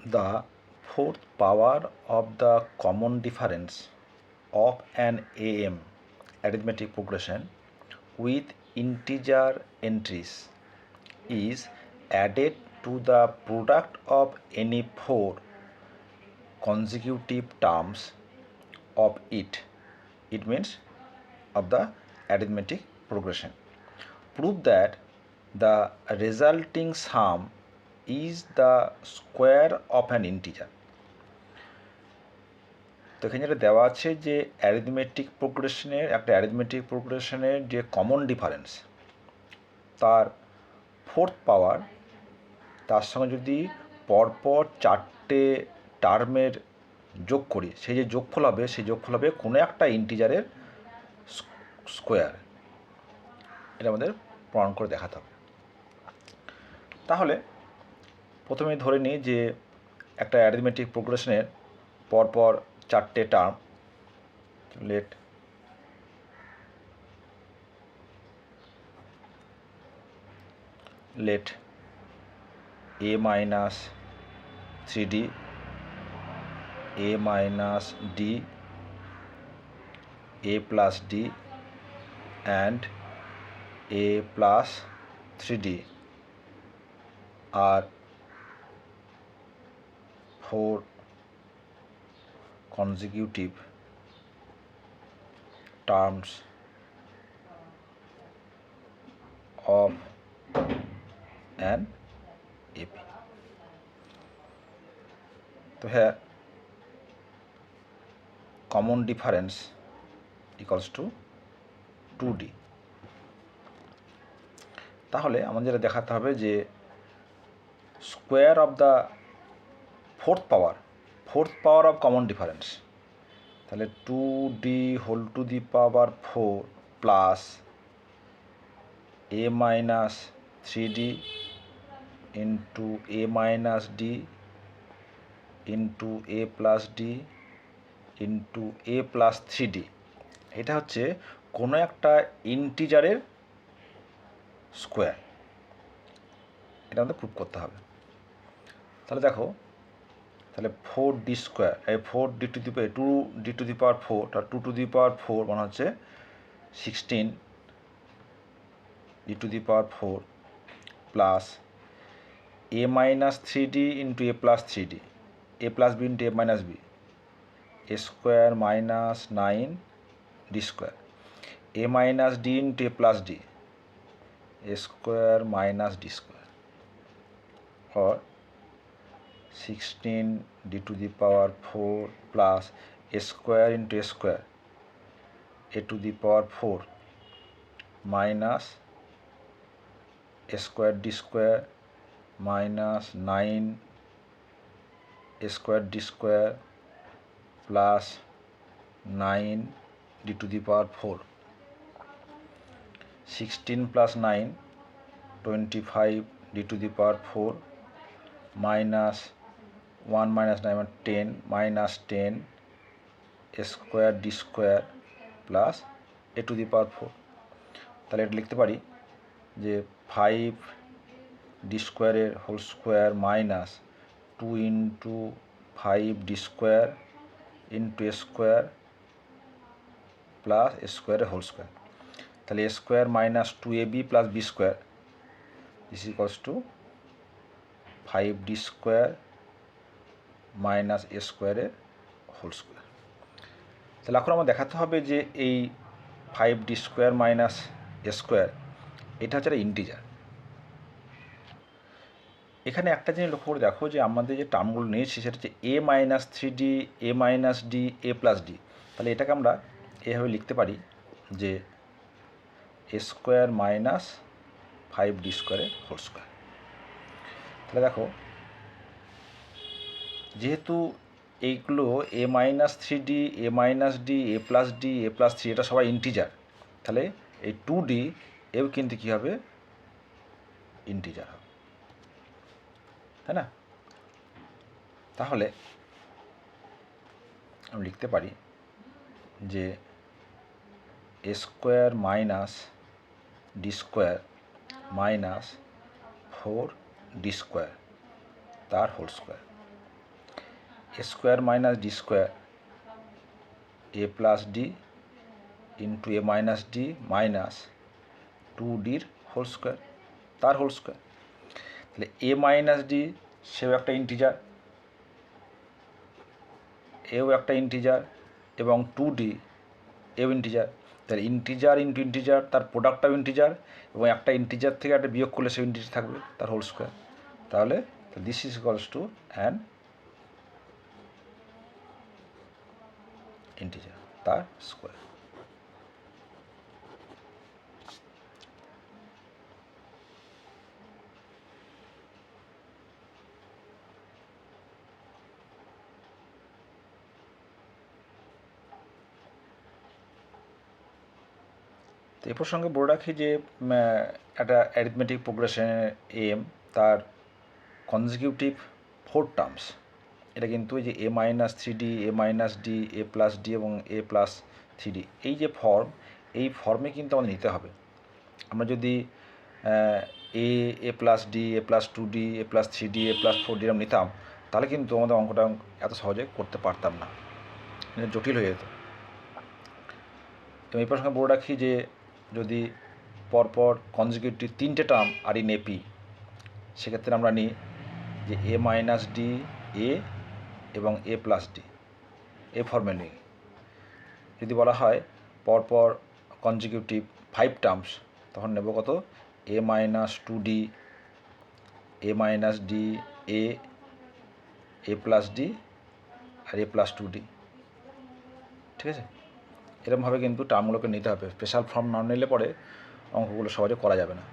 the fourth power of the common difference of an AM arithmetic progression with integer entries is added to the product of any four consecutive terms of it. It means of the arithmetic progression. Prove that the resulting sum is the square of an integer. তো এখানে যেটা দেওয়া আছে যে arithmetic প্রোগ্রেশনের যে common difference তার fourth পাওয়ার তার সঙ্গে যদি পরপর চারটে টার্মের যোগ করি সেই যে যোগফল হবে কোনো একটা ইন্টিজারের স্কোয়ার। এটা আমাদের প্রমাণ করে দেখাতে হবে। তাহলে প্রথমে ধরে নিই যে একটা অ্যারিথমেটিক প্রোগ্রেশনের পরপর চারটে term, let a minus 3d, a minus d, a plus d and a plus 3d are four consecutive terms of an AP. So here common difference equals to 2d. তাহলে আমাদের যেটা দেখাতে হবে যে square of the fourth power of common difference, তাহলে 2d whole to the power 4 plus a minus 3d into a minus d into a plus d into a plus 3d, এটা হচ্ছে কোনো একটা ইন্টিজারের স্কোয়ার। এটা আমাদের প্রুভ করতে হবে। তাহলে দেখো, তাহলে 4d স্কোয়ার, এই 4d two the power 2d two the power 4, তার 2 টু দি পাওয়ার 4 মানে হচ্ছে 16d two the power 4 plus a minus 3d into a plus 3d, a plus b into a minus b, a square minus 9d square, a minus d into a plus d, a square minus d square, or 16d to the power 4 plus a square into a square, a to the power 4 minus a square d square minus 9 a square d square plus 9d to the power 4, 16 plus 9 25d to the power 4 minus 1 minus 9 10 minus 10 a square d square plus a to the power 4। তাহলে এটা লিখতে পারি যে 5d স্কোয়ারের whole square minus 2 into 5d square into a square plus a স্কোয়ারের whole square. তাহলে a square minus 2ab plus b square is equals to 5d square minus a স্কোয়ারের whole square. তাহলে এখন আমার দেখাতে হবে যে এই 5d স্কোয়ার মাইনাস এ স্কোয়ার এটা হচ্ছে একটা ইন্টিজার। এখানে একটা জিনিস লক্ষ্য করে দেখো যে আমাদের যে টার্মগুলো নিয়েছি সেটা হচ্ছে a minus 3d, a minus d, a plus d। তাহলে এটাকে আমরা এভাবে লিখতে পারি যে এ স্কোয়ার মাইনাস 5d স্কোয়ারের হোল স্কোয়ার। তাহলে দেখো, যেহেতু এইগুলো a minus 3d, a minus d, a plus d, a plus 3 এটা সবাই ইন্টিজার, তাহলে এই 2d এও কিন্তু কী হবে, ইন্টিজার হবে, তাই না? তাহলে আমি লিখতে পারি যে a square minus d square minus 4d square তার whole square. A square minus d square a plus d into a minus d minus 2d whole square, তার হোল স্কোয়ার। তাহলে এ মাইনাস ডি সেও একটা integer, এও একটা integer, এবং 2d এও integer. তাহলে ইন্টিজার ইন্টু ইন্টিজার, তার প্রোডাক্টটাও ইন্টিজার, এবং একটা ইন্টিজার থেকে একটা বিয়োগ করলে সে ইন্টিজার থাকবে, তার হোল স্কোয়ার। তাহলে this is equals to an integer, তার স্কোয়ার। তো এ প্রসঙ্গে বলে রাখি যে একটা অ্যারিথমেটিক প্রোগ্রেশনের এম, তার কনজিকিউটিভ 4 টার্মস, এটা কিন্তু এই যে এ মাইনাস 3d, এ মাইনাস ডি, এ প্লাস ডি এবং এ প্লাস 3d, এই যে ফর্ম, এই ফর্মে কিন্তু আমাদের নিতে হবে। আমরা যদি এ প্লাস ডি, এ প্লাস 2d, এ প্লাস 3d, এ প্লাস 4d এরকম নিতাম, তাহলে কিন্তু আমাদের অঙ্কটা এত সহজে করতে পারতাম না, জটিল হয়ে যেত। এবং এই প্রসঙ্গে বলে রাখি যে যদি পরপর কনজিকিউটিভ 3টে টার্ম আর ইন এপি, সেক্ষেত্রে আমরা নিই যে এ মাইনাস ডি এ এবং এ প্লাস ডি, এ ফর্মে নিই। যদি বলা হয় পরপর কনজিকিউটিভ 5 টার্মস, তখন নেব কত, a minus 2d, a minus d a, a plus d আর এ প্লাস 2d। ঠিক আছে, এরকমভাবে কিন্তু টার্মগুলোকে নিতে হবে। স্পেশাল ফর্ম না নিলে পরে অঙ্কগুলো সহজে করা যাবে না।